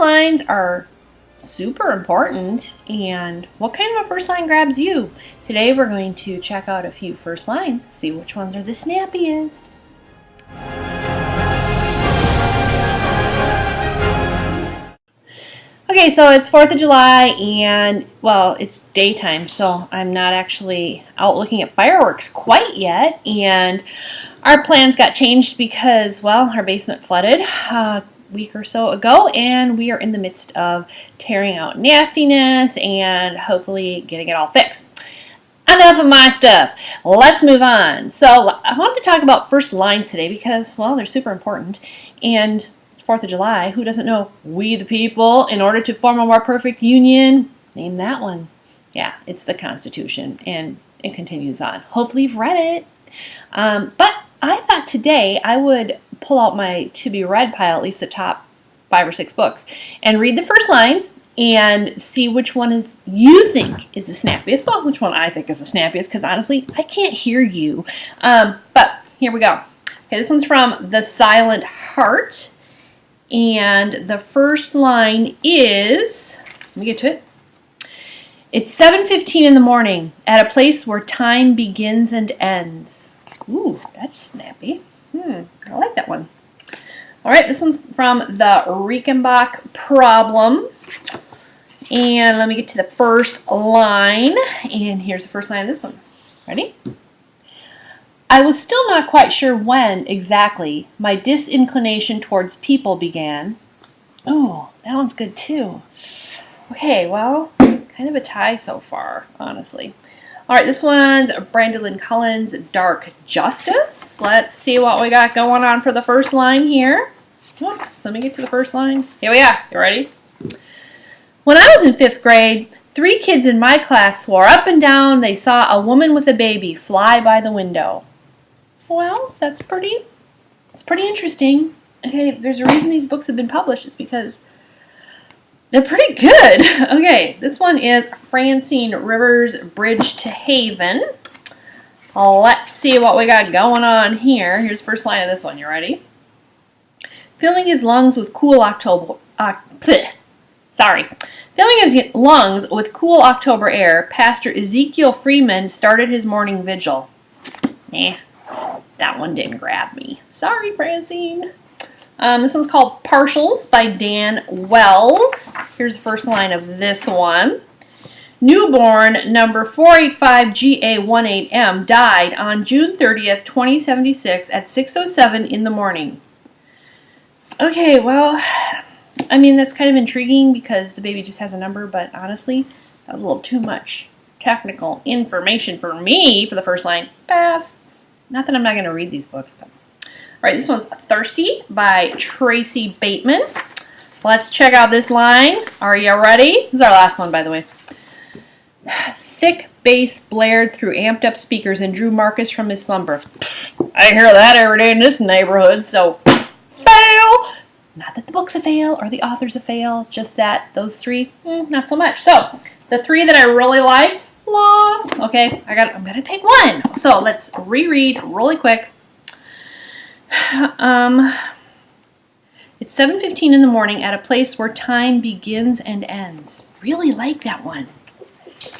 first lines are super important, and what kind of a first line grabs you? Today we're going to check out a few first lines, see which ones are the snappiest. Okay, so it's 4th of July and, well, it's daytime, so I'm not actually out looking at fireworks quite yet, and our plans got changed because, well, our basement flooded week or so ago, and we are in the midst of tearing out nastiness and hopefully getting it all fixed. Enough of my stuff. Let's move on. So I wanted to talk about first lines today because, well, they're super important, and it's 4th of July. Who doesn't know "We the people, in order to form a more perfect union"? Name that one. Yeah, it's the Constitution, and it continues on. Hopefully you've read it. But I thought today I would pull out my to-be-read pile, at least the top 5 or 6 books, and read the first lines and see which one is you think is the snappiest. Well, which one I think is the snappiest, because honestly, I can't hear you. But here we go. Okay, this one's from The Silent Heart, and the first line is, let me get to it. It's 7:15 in the morning at a place where time begins and ends. Ooh, that's snappy. I like that one. All right, this one's from the Reichenbach Problem. And let me get to the first line. And here's the first line of this one. Ready? I was still not quite sure when exactly my disinclination towards people began. Oh, that one's good too. Okay, well, kind of a tie so far, honestly. All right, this one's Brandon Cullen's Dark Justice. Let's see what we got going on for the first line here. Whoops, let me get to the first line. Here we are. You ready? When I was in 5th grade, 3 kids in my class swore up and down they saw a woman with a baby fly by the window. Well, that's pretty interesting. Okay, there's a reason these books have been published. It's because they're pretty good. Okay, this one is Francine Rivers' Bridge to Haven. Let's see what we got going on here. Here's the first line of this one. You ready? Filling his lungs with cool October air, Pastor Ezekiel Freeman started his morning vigil. That one didn't grab me. Sorry, Francine. This one's called Partials by Dan Wells. Here's the first line of this one. Newborn number 485GA18M died on June 30th, 2076 at 6:07 in the morning. Okay, well, I mean, that's kind of intriguing because the baby just has a number, but honestly, a little too much technical information for me for the first line. Pass. Not that I'm not going to read these books, but... All right, this one's Thirsty by Tracy Bateman. Let's check out this line. Are you ready? This is our last one, by the way. Thick bass blared through amped up speakers and drew Marcus from his slumber. I hear that every day in this neighborhood, so fail! Not that the book's a fail or the author's a fail, just that those 3, not so much. So, the 3 that I really liked, okay, I'm going to pick one. So, let's reread really quick. It's 7:15 in the morning at a place where time begins and ends. Really like that one.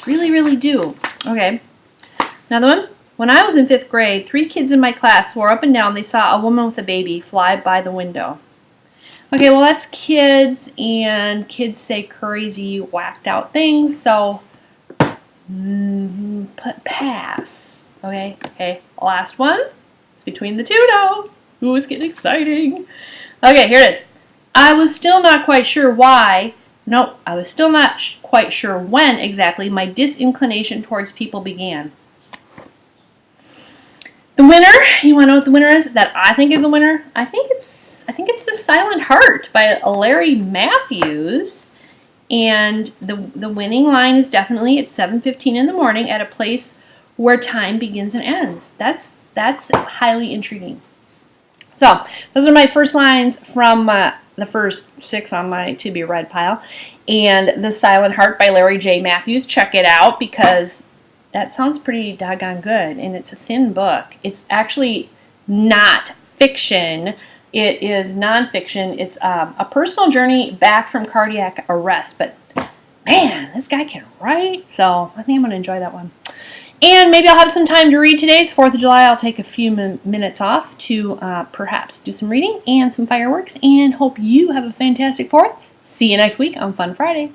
Really, really do. Okay. Another one. When I was in 5th grade, 3 kids in my class swore up and down they saw a woman with a baby fly by the window. Okay, well, that's kids, and kids say crazy, whacked out things, so put pass. Okay, last one. It's between the 2 now. Ooh, it's getting exciting. Okay, here it is. I was still not quite sure why. No, I was still not quite sure when exactly my disinclination towards people began. The winner, you want to know what the winner is? That I think is the winner? I think it's The Silent Heart by Larry Matthews. And the winning line is definitely at 7:15 in the morning at a place where time begins and ends. That's highly intriguing. So, those are my first lines from the first 6 on my to-be-read pile. And The Silent Heart by Larry J. Matthews. Check it out because that sounds pretty doggone good. And it's a thin book. It's actually not fiction. It is nonfiction. It's a personal journey back from cardiac arrest. But man, this guy can write. So I think I'm going to enjoy that one. And maybe I'll have some time to read today. It's 4th of July. I'll take a few minutes off to perhaps do some reading and some fireworks. And hope you have a fantastic 4th. See you next week on Fun Friday.